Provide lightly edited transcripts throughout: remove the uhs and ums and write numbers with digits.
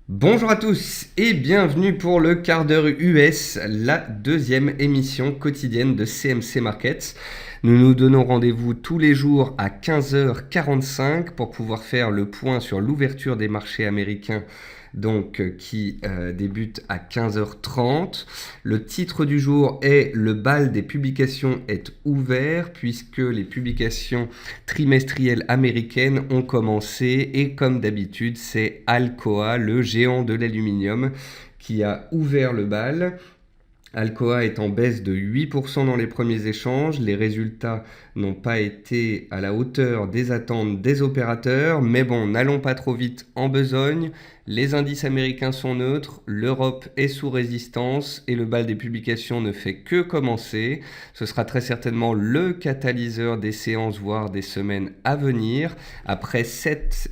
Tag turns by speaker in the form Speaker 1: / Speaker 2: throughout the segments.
Speaker 1: Bonjour à tous et bienvenue pour le quart d'heure US, la deuxième émission quotidienne de CMC Markets. Nous nous donnons rendez-vous tous les jours à 15h45 pour pouvoir faire le point sur l'ouverture des marchés américains qui débute à 15h30. Le titre du jour est "Le bal des publications est ouvert" puisque les publications trimestrielles américaines ont commencé et comme d'habitude c'est Alcoa, le géant de l'aluminium, qui a ouvert le bal. Alcoa est en baisse de 8% dans les premiers échanges. Les résultats n'ont pas été à la hauteur des attentes des opérateurs. Mais bon, n'allons pas trop vite en besogne. Les indices américains sont neutres, l'Europe est sous résistance et le bal des publications ne fait que commencer. Ce sera très certainement le catalyseur des séances, voire des semaines à venir. Après 7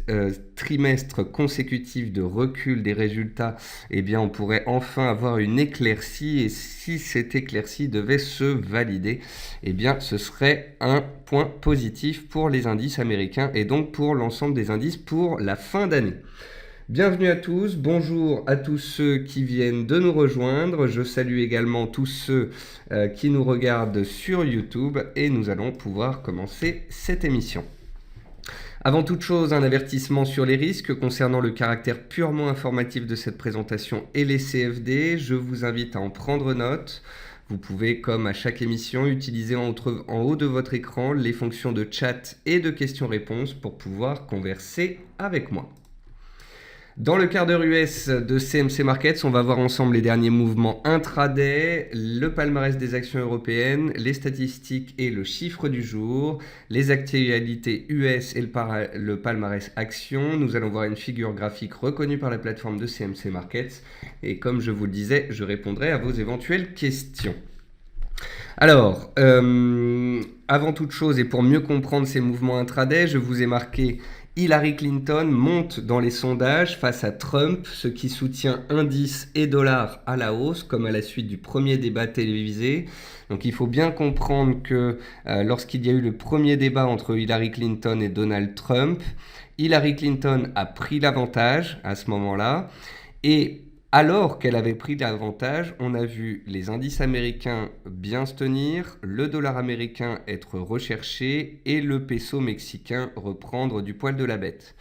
Speaker 1: trimestres consécutifs de recul des résultats, eh bien, on pourrait enfin avoir une éclaircie. Et si cette éclaircie devait se valider, eh bien, ce serait un point positif pour les indices américains et donc pour l'ensemble des indices pour la fin d'année. Bienvenue à tous, bonjour à tous ceux qui viennent de nous rejoindre. Je salue également tous ceux qui nous regardent sur YouTube et nous allons pouvoir commencer cette émission. Avant toute chose, un avertissement sur les risques concernant le caractère purement informatif de cette présentation et les CFD. Je vous invite à en prendre note. Vous pouvez, comme à chaque émission, utiliser en haut de votre écran les fonctions de chat et de questions-réponses pour pouvoir converser avec moi. Dans le quart d'heure US de CMC Markets, on va voir ensemble les derniers mouvements intraday, le palmarès des actions européennes, les statistiques et le chiffre du jour, les actualités US et le palmarès actions. Nous allons voir une figure graphique reconnue par la plateforme de CMC Markets. Et comme je vous le disais, je répondrai à vos éventuelles questions. Alors, avant toute chose et pour mieux comprendre ces mouvements intraday, je vous ai marqué Hillary Clinton monte dans les sondages face à Trump, ce qui soutient indices et dollars à la hausse, comme à la suite du premier débat télévisé. Donc il faut bien comprendre que lorsqu'il y a eu le premier débat entre Hillary Clinton et Donald Trump, Hillary Clinton a pris l'avantage à ce moment-là. Et alors qu'elle avait pris l'avantage, on a vu les indices américains bien se tenir, le dollar américain être recherché et le peso mexicain reprendre du poil de la bête.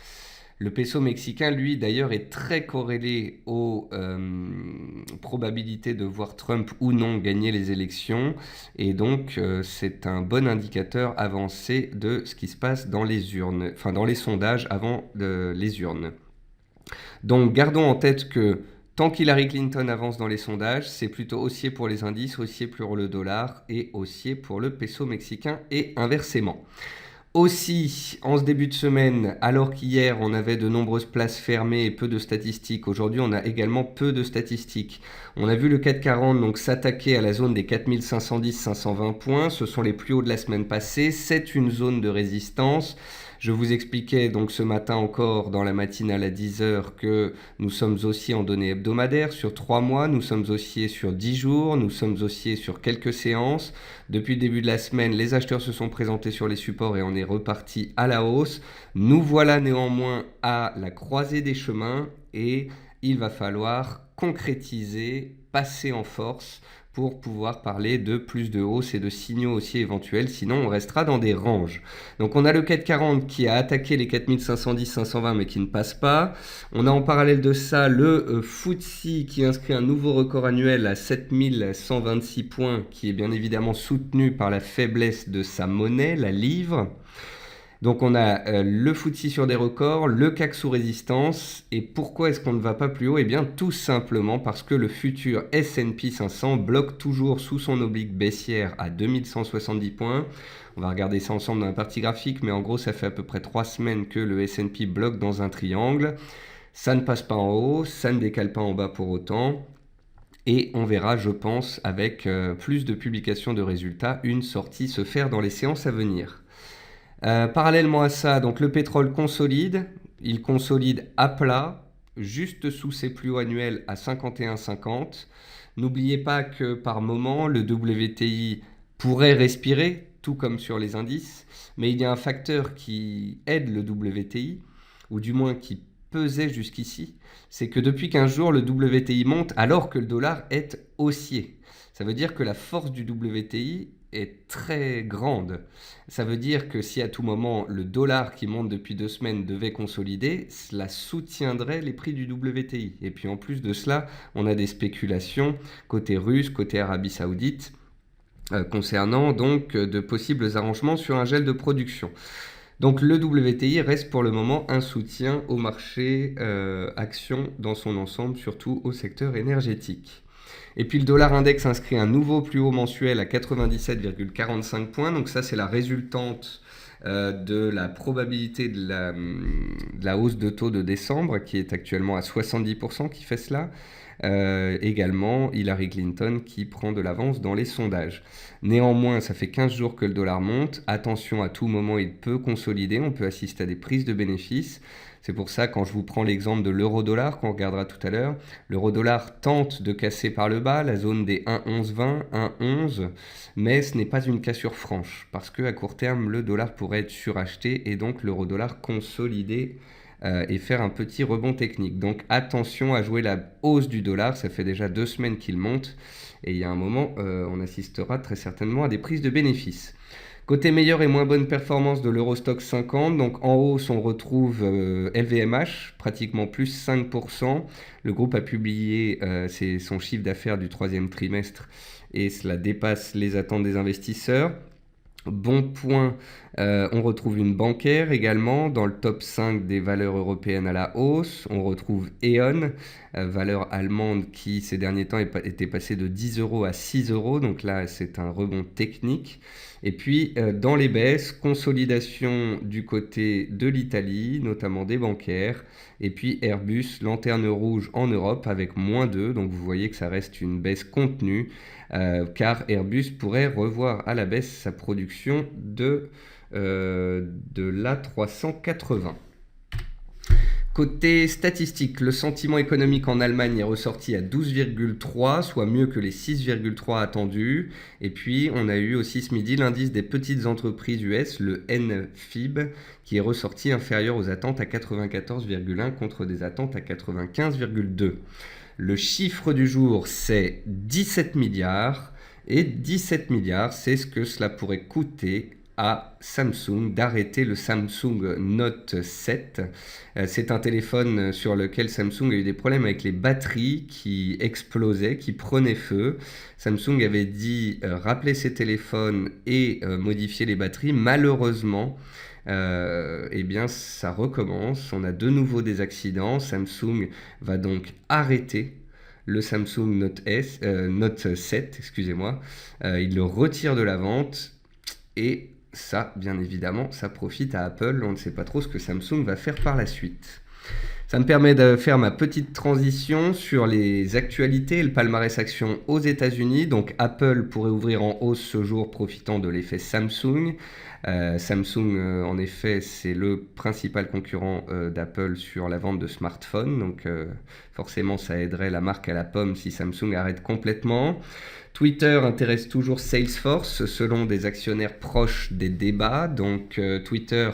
Speaker 1: Le peso mexicain, lui, d'ailleurs, est très corrélé aux probabilités de voir Trump ou non gagner les élections. Et donc, c'est un bon indicateur avancé de ce qui se passe dans les urnes, enfin dans les sondages avant les urnes. Donc, gardons en tête que tant qu'Hillary Clinton avance dans les sondages, c'est plutôt haussier pour les indices, haussier pour le dollar et haussier pour le peso mexicain et inversement. Aussi, en ce début de semaine, alors qu'hier on avait de nombreuses places fermées et peu de statistiques, aujourd'hui on a également peu de statistiques. On a vu le CAC 40 donc s'attaquer à la zone des 4510-520 points, ce sont les plus hauts de la semaine passée, c'est une zone de résistance. Je vous expliquais donc ce matin encore dans la matinale à 10h que nous sommes haussiers en données hebdomadaires sur 3 mois, nous sommes haussiers sur 10 jours, nous sommes haussiers sur quelques séances. Depuis le début de la semaine, les acheteurs se sont présentés sur les supports et on est reparti à la hausse. Nous voilà néanmoins à la croisée des chemins et il va falloir concrétiser, passer en force pour pouvoir parler de plus de hausse et de signaux aussi éventuels, sinon on restera dans des ranges. Donc on a le CAC 40 qui a attaqué les 4510-520 mais qui ne passe pas. On a en parallèle de ça le FTSE qui inscrit un nouveau record annuel à 7126 points, qui est bien évidemment soutenu par la faiblesse de sa monnaie, la livre. Donc on a le FTSE sur des records, le CAC sous résistance. Et pourquoi est-ce qu'on ne va pas plus haut? Eh bien tout simplement parce que le futur S&P 500 bloque toujours sous son oblique baissière à 2170 points. On va regarder ça ensemble dans la partie graphique, mais en gros ça fait à peu près 3 semaines que le S&P bloque dans un triangle. Ça ne passe pas en haut, ça ne décale pas en bas pour autant. Et on verra, je pense, avec plus de publications de résultats, une sortie se faire dans les séances à venir. Parallèlement à ça, donc le pétrole consolide, il consolide à plat, juste sous ses plus hauts annuels à 51,50. N'oubliez pas que par moment, le WTI pourrait respirer, tout comme sur les indices, mais il y a un facteur qui aide le WTI, ou du moins qui pesait jusqu'ici, c'est que depuis 15 jours, le WTI monte alors que le dollar est haussier. Ça veut dire que la force du WTI est très grande. Ça veut dire que si à tout moment le dollar qui monte depuis 2 semaines devait consolider, cela soutiendrait les prix du WTI. Et puis en plus de cela, on a des spéculations côté russe, côté Arabie Saoudite, concernant donc de possibles arrangements sur un gel de production. Donc le WTI reste pour le moment un soutien au marché action dans son ensemble, surtout au secteur énergétique. Et puis le dollar index inscrit un nouveau plus haut mensuel à 97,45 points. Donc ça, c'est la résultante de la probabilité de la hausse de taux de décembre, qui est actuellement à 70% qui fait cela. Également, Hillary Clinton qui prend de l'avance dans les sondages. Néanmoins, ça fait 15 jours que le dollar monte. Attention, à tout moment, il peut consolider. On peut assister à des prises de bénéfices. C'est pour ça, quand je vous prends l'exemple de l'euro-dollar, qu'on regardera tout à l'heure, l'euro-dollar tente de casser par le bas la zone des 1,1120, 1,11, mais ce n'est pas une cassure franche, parce qu'à court terme, le dollar pourrait être suracheté et donc l'euro-dollar consolider et faire un petit rebond technique. Donc attention à jouer la hausse du dollar, ça fait déjà 2 semaines qu'il monte, et il y a un moment, on assistera très certainement à des prises de bénéfices. Côté meilleure et moins bonne performance de l'Eurostoxx 50, donc en hausse on retrouve LVMH, pratiquement plus 5%. Le groupe a publié son chiffre d'affaires du 3e trimestre et cela dépasse les attentes des investisseurs. Bon point, on retrouve une bancaire également dans le top 5 des valeurs européennes à la hausse. On retrouve E.ON, valeur allemande qui ces derniers temps était passée de 10 € à 6 €. Donc là, c'est un rebond technique. Et puis, dans les baisses, consolidation du côté de l'Italie, notamment des bancaires. Et puis Airbus, lanterne rouge en Europe avec -2. Donc vous voyez que ça reste une baisse contenue. Car Airbus pourrait revoir à la baisse sa production de l'A380. Côté statistique, le sentiment économique en Allemagne est ressorti à 12,3, soit mieux que les 6,3 attendus. Et puis, on a eu aussi ce midi l'indice des petites entreprises US, le NFIB, qui est ressorti inférieur aux attentes à 94,1 contre des attentes à 95,2. Le chiffre du jour, c'est 17 milliards. Et 17 milliards, c'est ce que cela pourrait coûter à Samsung d'arrêter le Samsung Note 7. C'est un téléphone sur lequel Samsung a eu des problèmes avec les batteries qui explosaient, qui prenaient feu. Samsung avait dit rappeler ses téléphones et modifier les batteries. Malheureusement, eh bien ça recommence. On a de nouveau des accidents. Samsung va donc arrêter le Samsung Note 7, excusez-moi. Il le retire de la vente et ça, bien évidemment, ça profite à Apple. On ne sait pas trop ce que Samsung va faire par la suite. Ça me permet de faire ma petite transition sur les actualités et le palmarès action aux États-Unis. Donc Apple pourrait ouvrir en hausse ce jour profitant de l'effet Samsung. Samsung, en effet, c'est le principal concurrent d'Apple sur la vente de smartphones. Donc forcément, ça aiderait la marque à la pomme si Samsung arrête complètement. Twitter intéresse toujours Salesforce selon des actionnaires proches des débats. Donc Twitter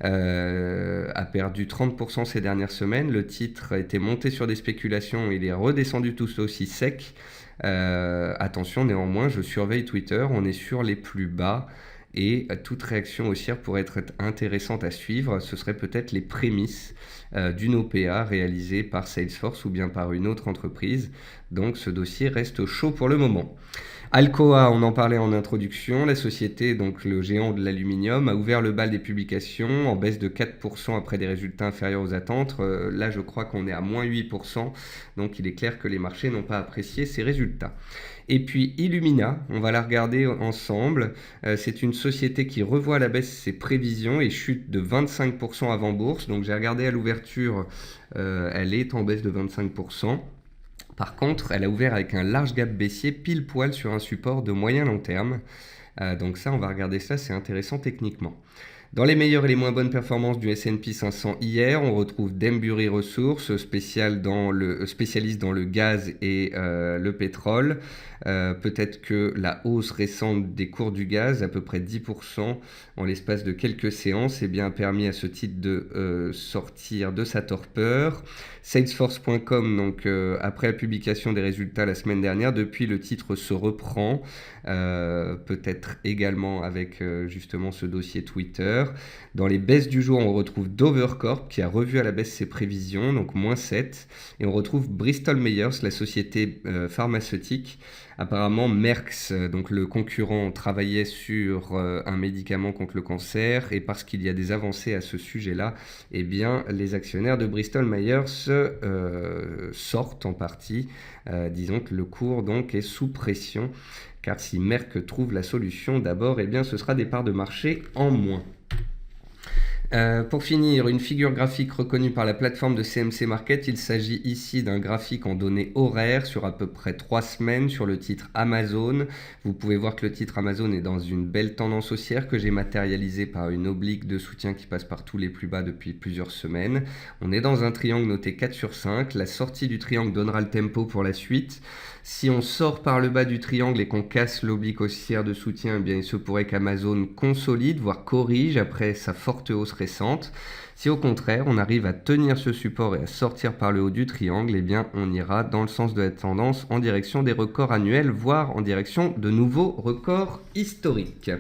Speaker 1: a perdu 30% ces dernières semaines. Le titre était monté sur des spéculations, il est redescendu tout aussi sec. Attention néanmoins, je surveille Twitter, on est sur les plus bas et toute réaction haussière pourrait être intéressante à suivre. Ce serait peut-être les prémices d'une OPA réalisée par Salesforce ou bien par une autre entreprise. Donc ce dossier reste chaud pour le moment. Alcoa, on en parlait en introduction, la société, donc le géant de l'aluminium, a ouvert le bal des publications en baisse de 4% après des résultats inférieurs aux attentes. Là, je crois qu'on est à -8%, donc il est clair que les marchés n'ont pas apprécié ces résultats. Et puis Illumina, on va la regarder ensemble. C'est une société qui revoit à la baisse ses prévisions et chute de 25% avant bourse. Donc j'ai regardé à l'ouverture, elle est en baisse de 25%. Par contre, elle a ouvert avec un large gap baissier pile poil sur un support de moyen long terme. Donc ça, on va regarder ça, c'est intéressant techniquement. Dans les meilleures et les moins bonnes performances du S&P 500 hier, on retrouve Denbury Resources, spécialiste dans le gaz et le pétrole. Peut-être que la hausse récente des cours du gaz, à peu près 10% en l'espace de quelques séances, a permis à ce titre de sortir de sa torpeur. Salesforce.com, donc après la publication des résultats la semaine dernière, depuis le titre se reprend, peut-être également avec justement ce dossier Twitter. Dans les baisses du jour, on retrouve Dover Corp qui a revu à la baisse ses prévisions, donc -7. Et on retrouve Bristol Myers, la société pharmaceutique. Apparemment, Merck, donc le concurrent, travaillait sur un médicament contre le cancer. Et parce qu'il y a des avancées à ce sujet-là, eh bien, les actionnaires de Bristol Myers sortent en partie. Disons que le cours donc est sous pression. Car si Merck trouve la solution d'abord, eh bien, ce sera des parts de marché en moins. Pour finir, une figure graphique reconnue par la plateforme de CMC Market. Il s'agit ici d'un graphique en données horaires sur à peu près 3 semaines sur le titre Amazon. Vous pouvez voir que le titre Amazon est dans une belle tendance haussière que j'ai matérialisée par une oblique de soutien qui passe par tous les plus bas depuis plusieurs semaines. On est dans un triangle noté 4/5. La sortie du triangle donnera le tempo pour la suite. Si on sort par le bas du triangle et qu'on casse l'oblique haussière de soutien, eh bien, il se pourrait qu'Amazon consolide, voire corrige après sa forte hausse récente. Si au contraire, on arrive à tenir ce support et à sortir par le haut du triangle, eh bien, on ira dans le sens de la tendance en direction des records annuels, voire en direction de nouveaux records historiques.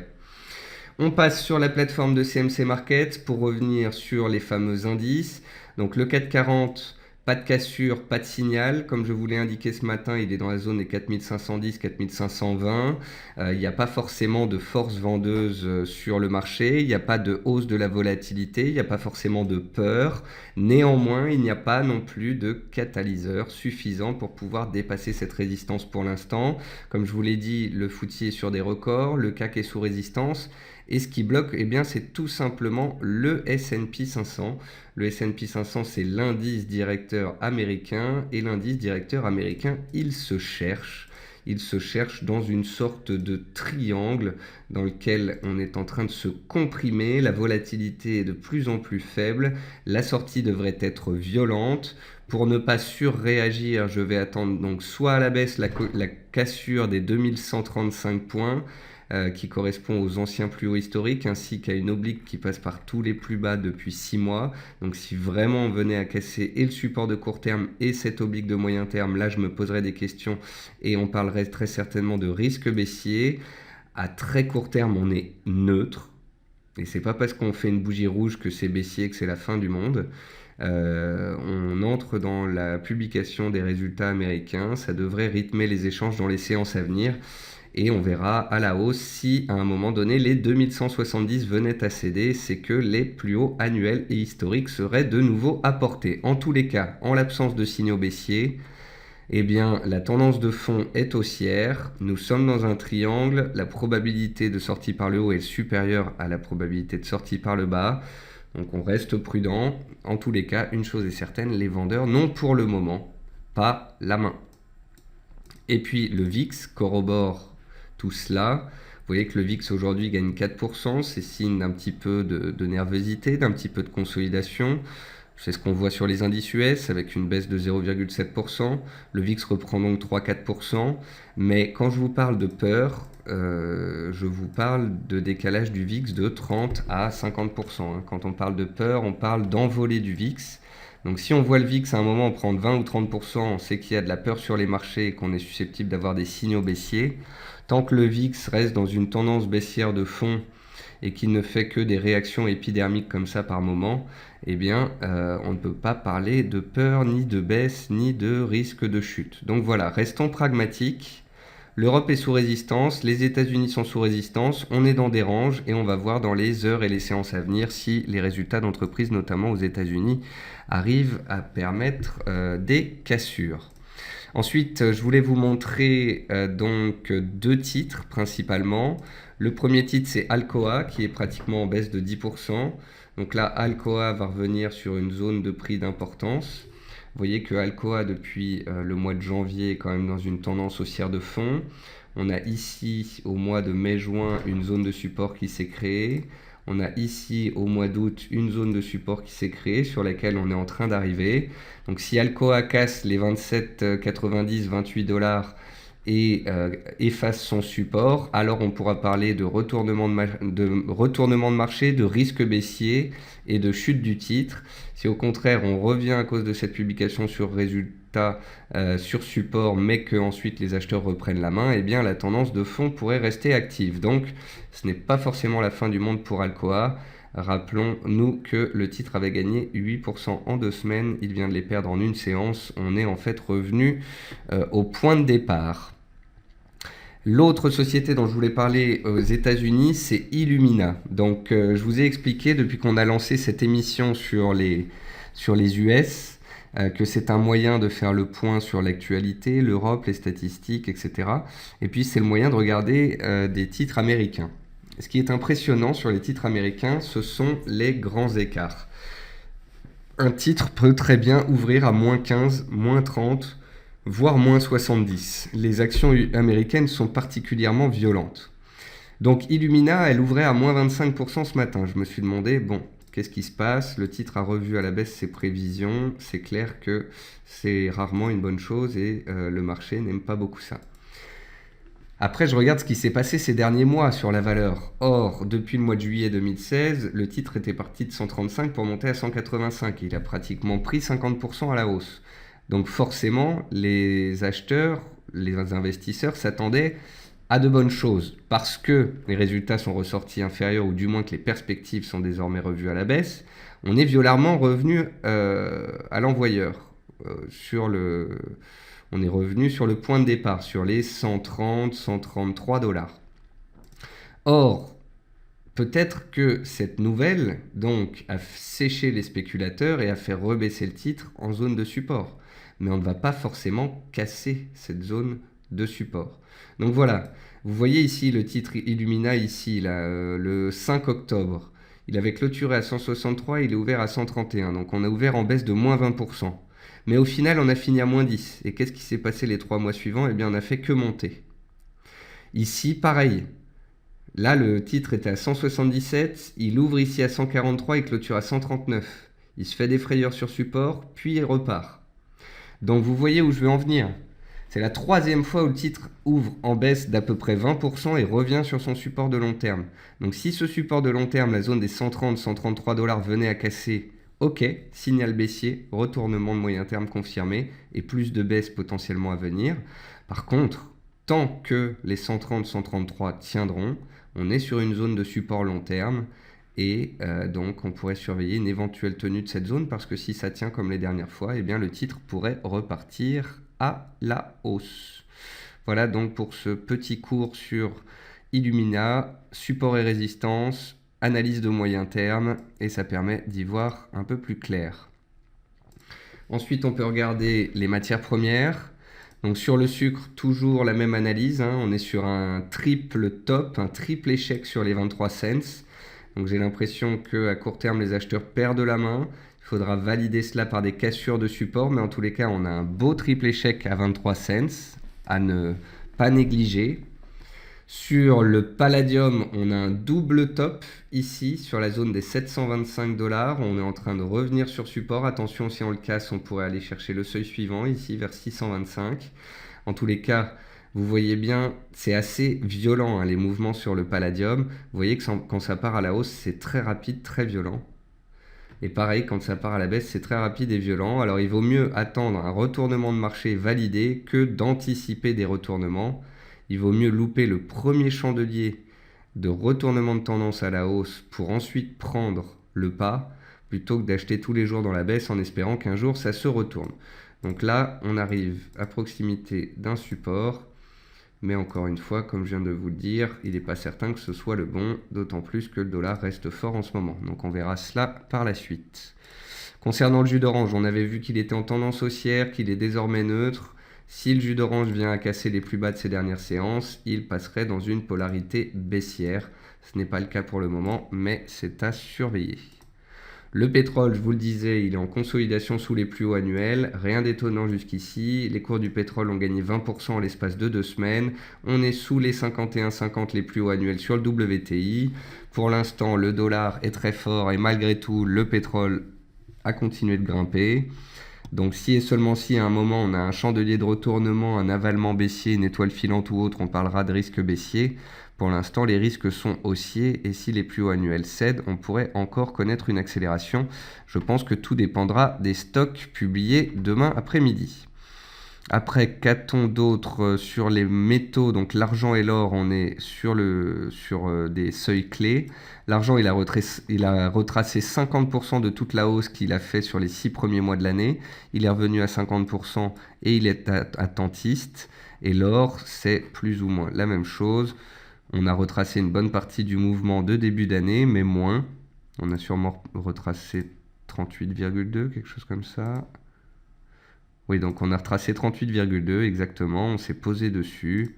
Speaker 1: On passe sur la plateforme de CMC Market pour revenir sur les fameux indices. Donc le CAC 40... pas de cassure, pas de signal. Comme je vous l'ai indiqué ce matin, il est dans la zone des 4510, 4520. Il n'y a pas forcément de force vendeuse sur le marché. Il n'y a pas de hausse de la volatilité. Il n'y a pas forcément de peur. Néanmoins, il n'y a pas non plus de catalyseur suffisant pour pouvoir dépasser cette résistance pour l'instant. Comme je vous l'ai dit, le FTSE est sur des records. Le CAC est sous résistance. Et ce qui bloque, eh bien, c'est tout simplement le S&P 500. Le S&P 500, c'est l'indice directeur américain. Et l'indice directeur américain, il se cherche. Il se cherche dans une sorte de triangle dans lequel on est en train de se comprimer. La volatilité est de plus en plus faible. La sortie devrait être violente. Pour ne pas surréagir, je vais attendre donc soit à la baisse la cassure des 2135 points, qui correspond aux anciens plus hauts historiques, ainsi qu'à une oblique qui passe par tous les plus bas depuis 6 mois. Donc si vraiment on venait à casser et le support de court terme et cette oblique de moyen terme, là je me poserais des questions et on parlerait très certainement de risque baissier. À très court terme, on est neutre. Et c'est pas parce qu'on fait une bougie rouge que c'est baissier que c'est la fin du monde. On entre dans la publication des résultats américains. Ça devrait rythmer les échanges dans les séances à venir. Et on verra à la hausse si à un moment donné les 2170 venaient à céder, c'est que les plus hauts annuels et historiques seraient de nouveau apportés. En tous les cas, en l'absence de signaux baissiers, eh bien la tendance de fond est haussière. Nous sommes dans un triangle, la probabilité de sortie par le haut est supérieure à la probabilité de sortie par le bas. Donc on reste prudent. En tous les cas, une chose est certaine, les vendeurs n'ont pour le moment pas la main. Et puis le VIX corrobore tout cela. Vous voyez que le VIX aujourd'hui gagne 4%, c'est signe d'un petit peu de nervosité, d'un petit peu de consolidation. C'est ce qu'on voit sur les indices US avec une baisse de 0,7%. Le VIX reprend donc 3-4%. Mais quand je vous parle de peur, je vous parle de décalage du VIX de 30 à 50%. Quand on parle de peur, on parle d'envolée du VIX. Donc si on voit le VIX à un moment prendre 20 ou 30%, on sait qu'il y a de la peur sur les marchés et qu'on est susceptible d'avoir des signaux baissiers. Tant que le VIX reste dans une tendance baissière de fond et qu'il ne fait que des réactions épidermiques comme ça par moment, eh bien, on ne peut pas parler de peur, ni de baisse, ni de risque de chute. Donc voilà, restons pragmatiques. L'Europe est sous résistance, les États-Unis sont sous résistance, on est dans des ranges et on va voir dans les heures et les séances à venir si les résultats d'entreprises, notamment aux États-Unis, arrivent à permettre des cassures. Ensuite, je voulais vous montrer donc 2 titres principalement. Le premier titre, c'est Alcoa qui est pratiquement en baisse de 10%. Donc là, Alcoa va revenir sur une zone de prix d'importance. Vous voyez que Alcoa, depuis le mois de janvier, est quand même dans une tendance haussière de fond. On a ici, au mois de mai-juin, une zone de support qui s'est créée. On a ici au mois d'août une zone de support qui s'est créée sur laquelle on est en train d'arriver. Donc si Alcoa casse les 27,90, 28 dollars et efface son support, alors on pourra parler de retournement de marché, de risque baissier et de chute du titre. Si au contraire on revient à cause de cette publication sur résultat sur support, mais que ensuite les acheteurs reprennent la main, eh bien la tendance de fond pourrait rester active. Donc ce n'est pas forcément la fin du monde pour Alcoa. Rappelons-nous que le titre avait gagné 8% en 2 semaines, il vient de les perdre en une séance. On est en fait revenu au point de départ. L'autre société dont je voulais parler aux États-Unis, c'est Illumina. Donc je vous ai expliqué depuis qu'on a lancé cette émission sur les US que c'est un moyen de faire le point sur l'actualité, l'Europe, les statistiques, etc. Et puis c'est le moyen de regarder des titres américains. Ce qui est impressionnant sur les titres américains, ce sont les grands écarts. Un titre peut très bien ouvrir à moins 15, moins 30, voire moins 70. Les actions américaines sont particulièrement violentes. Donc Illumina, elle ouvrait à moins 25% ce matin. Je me suis demandé, bon, qu'est-ce qui se passe? Le titre a revu à la baisse ses prévisions. C'est clair que c'est rarement une bonne chose et le marché n'aime pas beaucoup ça. Après, je regarde ce qui s'est passé ces derniers mois sur la valeur. Or, depuis le mois de juillet 2016, le titre était parti de 135 pour monter à 185. Il a pratiquement pris 50% à la hausse. Donc forcément, les acheteurs, les investisseurs s'attendaient à de bonnes choses. Parce que les résultats sont ressortis inférieurs, ou du moins que les perspectives sont désormais revues à la baisse, on est violemment revenu à l'envoyeur on est revenu sur le point de départ, sur les 130, 133 dollars. Or, peut-être que cette nouvelle, donc, a séché les spéculateurs et a fait rebaisser le titre en zone de support. Mais on ne va pas forcément casser cette zone de support. Donc voilà, vous voyez ici le titre Illumina, ici, là, le 5 octobre. Il avait clôturé à 163, il est ouvert à 131. Donc on a ouvert en baisse de moins 20%. Mais au final, on a fini à moins 10. Et qu'est-ce qui s'est passé les 3 mois suivants? Eh bien, on n'a fait que monter. Ici, pareil. Là, le titre était à 177. Il ouvre ici à 143 et clôture à 139. Il se fait des frayeurs sur support, puis il repart. Donc, vous voyez où je veux en venir. C'est la 3e fois où le titre ouvre en baisse d'à peu près 20% et revient sur son support de long terme. Donc, si ce support de long terme, la zone des 130-133 dollars, venait à casser, ok, signal baissier, retournement de moyen terme confirmé et plus de baisse potentiellement à venir. Par contre, tant que les 130-133 tiendront, on est sur une zone de support long terme et donc on pourrait surveiller une éventuelle tenue de cette zone parce que si ça tient comme les dernières fois, eh bien le titre pourrait repartir à la hausse. Voilà donc pour ce petit cours sur Illumina, support et résistance, analyse de moyen terme, et ça permet d'y voir un peu plus clair. Ensuite, on peut regarder les matières premières. Donc sur le sucre, toujours la même analyse. On est sur un triple top, un triple échec sur les 23 cents. Donc j'ai l'impression qu'à court terme, les acheteurs perdent la main. Il faudra valider cela par des cassures de support, mais en tous les cas, on a un beau triple échec à 23 cents à ne pas négliger. Sur le palladium, on a un double top ici sur la zone des 725 dollars. On est en train de revenir sur support. Attention, si on le casse, on pourrait aller chercher le seuil suivant ici vers 625. En tous les cas, vous voyez bien, c'est assez violent les mouvements sur le palladium. Vous voyez que quand ça part à la hausse, c'est très rapide, très violent. Et pareil, quand ça part à la baisse, c'est très rapide et violent. Alors il vaut mieux attendre un retournement de marché validé que d'anticiper des retournements. Il vaut mieux louper le premier chandelier de retournement de tendance à la hausse pour ensuite prendre le pas, plutôt que d'acheter tous les jours dans la baisse en espérant qu'un jour ça se retourne. Donc là, on arrive à proximité d'un support, mais encore une fois, comme je viens de vous le dire, il n'est pas certain que ce soit le bon, d'autant plus que le dollar reste fort en ce moment. Donc on verra cela par la suite. Concernant le jus d'orange, on avait vu qu'il était en tendance haussière, qu'il est désormais neutre. Si le jus d'orange vient à casser les plus bas de ces dernières séances, il passerait dans une polarité baissière. Ce n'est pas le cas pour le moment, mais c'est à surveiller. Le pétrole, je vous le disais, il est en consolidation sous les plus hauts annuels. Rien d'étonnant jusqu'ici. Les cours du pétrole ont gagné 20% en l'espace de 2 semaines. On est sous les 51,50 les plus hauts annuels sur le WTI. Pour l'instant, le dollar est très fort et malgré tout, le pétrole a continué de grimper. Donc si et seulement si à un moment on a un chandelier de retournement, un avalement baissier, une étoile filante ou autre, on parlera de risque baissier. Pour l'instant, les risques sont haussiers et si les plus hauts annuels cèdent, on pourrait encore connaître une accélération. Je pense que tout dépendra des stocks publiés demain après-midi. Après, qu'a-t-on d'autre sur les métaux? Donc l'argent et l'or, on est sur des seuils clés. L'argent, il a retracé 50% de toute la hausse qu'il a fait sur les 6 premiers mois de l'année. Il est revenu à 50% et il est attentiste. Et l'or, c'est plus ou moins la même chose. On a retracé une bonne partie du mouvement de début d'année, mais moins. On a sûrement retracé 38,2, quelque chose comme ça. Oui, donc on a retracé 38,2 exactement, on s'est posé dessus.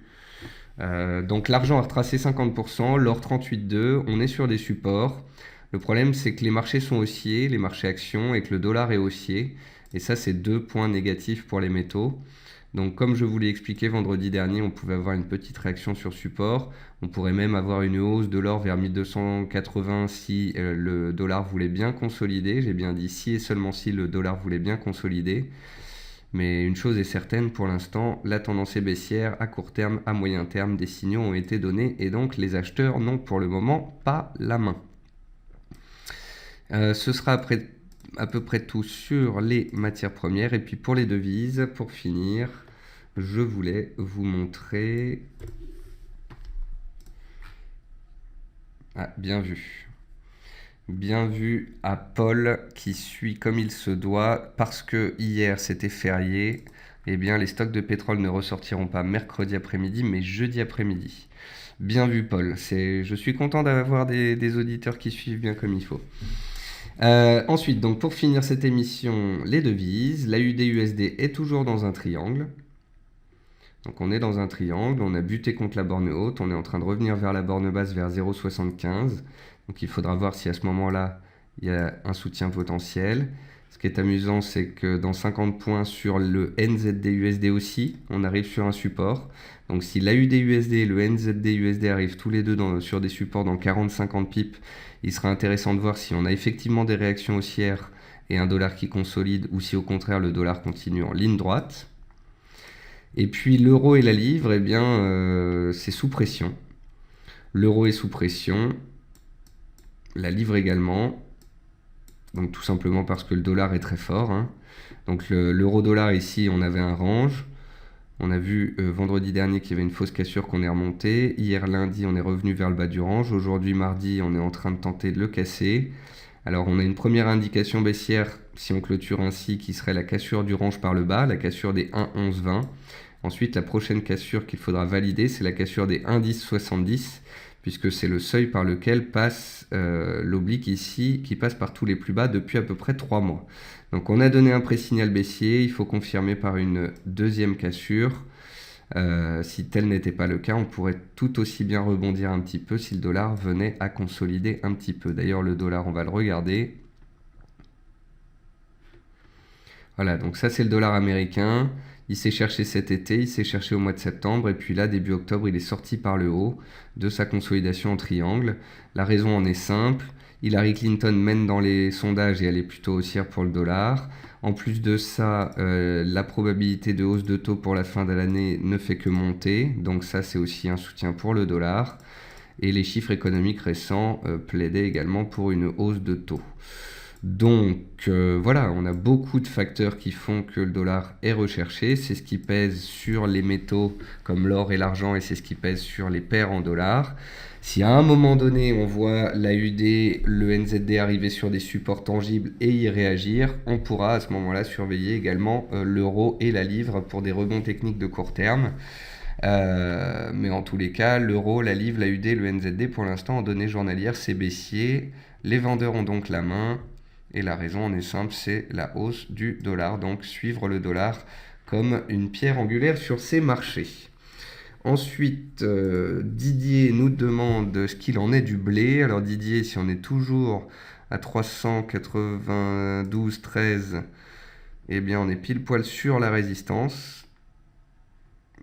Speaker 1: Donc l'argent a retracé 50%, l'or 38,2, on est sur des supports. Le problème, c'est que les marchés sont haussiers, les marchés actions, et que le dollar est haussier. Et ça, c'est 2 points négatifs pour les métaux. Donc comme je vous l'ai expliqué vendredi dernier, on pouvait avoir une petite réaction sur support. On pourrait même avoir une hausse de l'or vers 1280 si le dollar voulait bien consolider. J'ai bien dit si et seulement si le dollar voulait bien consolider. Mais une chose est certaine, pour l'instant, la tendance est baissière. À court terme, à moyen terme, des signaux ont été donnés et donc les acheteurs n'ont pour le moment pas la main. Ce sera à peu près tout sur les matières premières. Et puis pour les devises, pour finir, je voulais vous montrer... Ah, bien vu. Bien vu à Paul qui suit comme il se doit. Parce que hier c'était férié, eh bien les stocks de pétrole ne ressortiront pas mercredi après-midi, mais jeudi après-midi. Bien vu Paul. Je suis content d'avoir des auditeurs qui suivent bien comme il faut. Ensuite, donc pour finir cette émission, les devises. L'AUD-USD est toujours dans un triangle. Donc on est dans un triangle, on a buté contre la borne haute, on est en train de revenir vers la borne basse vers 0,75. Donc il faudra voir si à ce moment-là, il y a un soutien potentiel. Ce qui est amusant, c'est que dans 50 points sur le NZD-USD aussi, on arrive sur un support. Donc si l'AUD-USD et le NZD-USD arrivent tous les deux sur des supports dans 40-50 pips, il sera intéressant de voir si on a effectivement des réactions haussières et un dollar qui consolide ou si au contraire le dollar continue en ligne droite. Et puis l'euro et la livre, eh bien, c'est sous pression. L'euro est sous pression, la livre également. Donc tout simplement parce que le dollar est très fort. Hein. Donc l'euro-dollar ici, on avait un range. On a vu vendredi dernier qu'il y avait une fausse cassure qu'on est remonté. Hier lundi, on est revenu vers le bas du range. Aujourd'hui mardi, on est en train de tenter de le casser. Alors on a une première indication baissière, si on clôture ainsi, qui serait la cassure du range par le bas, la cassure des 1,1120. Ensuite, la prochaine cassure qu'il faudra valider, c'est la cassure des 1,1070, puisque c'est le seuil par lequel passe l'oblique ici, qui passe par tous les plus bas depuis à peu près 3 mois. Donc on a donné un pré-signal baissier, il faut confirmer par une deuxième cassure. Si tel n'était pas le cas, on pourrait tout aussi bien rebondir un petit peu si le dollar venait à consolider un petit peu. D'ailleurs, le dollar, on va le regarder. Voilà, donc ça c'est le dollar américain. Il s'est cherché cet été, il s'est cherché au mois de septembre, et puis là, début octobre, il est sorti par le haut de sa consolidation en triangle. La raison en est simple. Hillary Clinton mène dans les sondages et elle est plutôt haussière pour le dollar. En plus de ça, la probabilité de hausse de taux pour la fin de l'année ne fait que monter. Donc ça, c'est aussi un soutien pour le dollar. Et les chiffres économiques récents plaidaient également pour une hausse de taux. Donc voilà, on a beaucoup de facteurs qui font que le dollar est recherché. C'est ce qui pèse sur les métaux comme l'or et l'argent et c'est ce qui pèse sur les paires en dollars. Si à un moment donné on voit l'AUD, le NZD arriver sur des supports tangibles et y réagir, on pourra à ce moment-là surveiller également l'euro et la livre pour des rebonds techniques de court terme. Mais en tous les cas, l'euro, la livre, l'AUD, le NZD pour l'instant en données journalières c'est baissier. Les vendeurs ont donc la main. Et la raison en est simple, c'est la hausse du dollar. Donc suivre le dollar comme une pierre angulaire sur ces marchés. Ensuite, Didier nous demande ce qu'il en est du blé. Alors Didier, si on est toujours à 392,13, eh bien on est pile poil sur la résistance.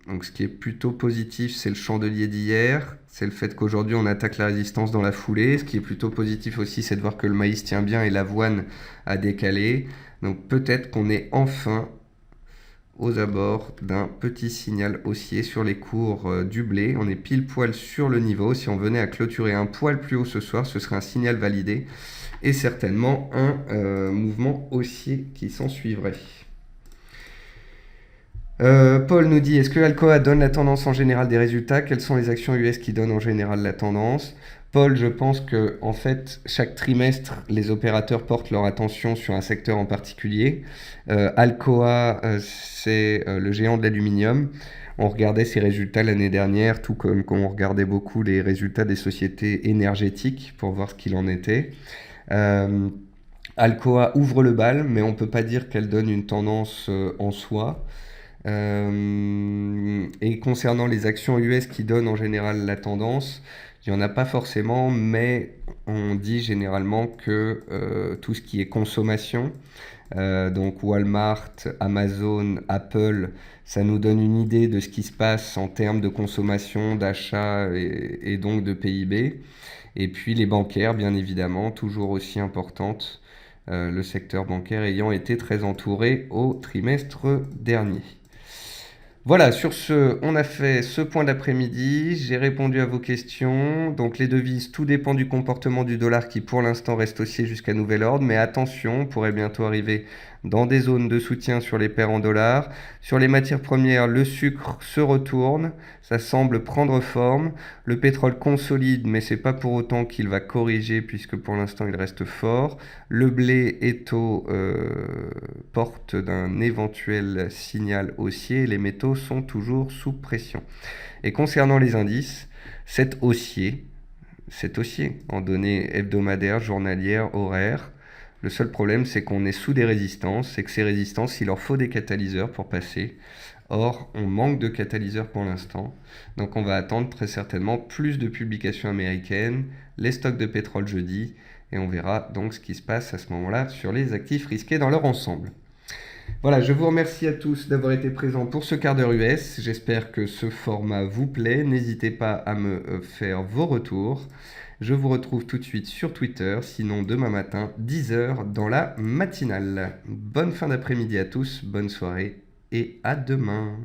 Speaker 1: Donc ce qui est plutôt positif, c'est le chandelier d'hier. C'est le fait qu'aujourd'hui on attaque la résistance dans la foulée. Ce qui est plutôt positif aussi, c'est de voir que le maïs tient bien et l'avoine a décalé. Donc peut-être qu'on est enfin aux abords d'un petit signal haussier sur les cours du blé. On est pile poil sur le niveau. Si on venait à clôturer un poil plus haut ce soir, ce serait un signal validé et certainement un mouvement haussier qui s'en suivrait. Paul nous dit, est-ce que Alcoa donne la tendance en général des résultats? Quelles sont les actions US qui donnent en général la tendance? Paul, je pense que en fait, chaque trimestre, les opérateurs portent leur attention sur un secteur en particulier. Alcoa, c'est le géant de l'aluminium. On regardait ses résultats l'année dernière, tout comme on regardait beaucoup les résultats des sociétés énergétiques pour voir ce qu'il en était. Alcoa ouvre le bal, mais on ne peut pas dire qu'elle donne une tendance en soi. Et concernant les actions US qui donnent en général la tendance, il n'y en a pas forcément, mais on dit généralement que tout ce qui est consommation, donc Walmart, Amazon, Apple, ça nous donne une idée de ce qui se passe en termes de consommation, d'achat et donc de PIB. Et puis les bancaires, bien évidemment, toujours aussi importantes, le secteur bancaire ayant été très entouré au trimestre dernier. Voilà, sur ce, on a fait ce point d'après-midi, j'ai répondu à vos questions. Donc les devises, tout dépend du comportement du dollar qui pour l'instant reste haussier jusqu'à nouvel ordre, mais attention, on pourrait bientôt arriver dans des zones de soutien sur les paires en dollars. Sur les matières premières, le sucre se retourne, ça semble prendre forme. Le pétrole consolide, mais c'est pas pour autant qu'il va corriger puisque pour l'instant il reste fort. Le blé est aux portes d'un éventuel signal haussier. Les métaux sont toujours sous pression. Et concernant les indices, c'est haussier en données hebdomadaires, journalières, horaires. Le seul problème, c'est qu'on est sous des résistances, c'est que ces résistances, il leur faut des catalyseurs pour passer. Or, on manque de catalyseurs pour l'instant. Donc on va attendre très certainement plus de publications américaines, les stocks de pétrole jeudi, et on verra donc ce qui se passe à ce moment-là sur les actifs risqués dans leur ensemble. Voilà, je vous remercie à tous d'avoir été présents pour ce quart d'heure US. J'espère que ce format vous plaît. N'hésitez pas à me faire vos retours. Je vous retrouve tout de suite sur Twitter, sinon demain matin, 10h dans la matinale. Bonne fin d'après-midi à tous, bonne soirée et à demain.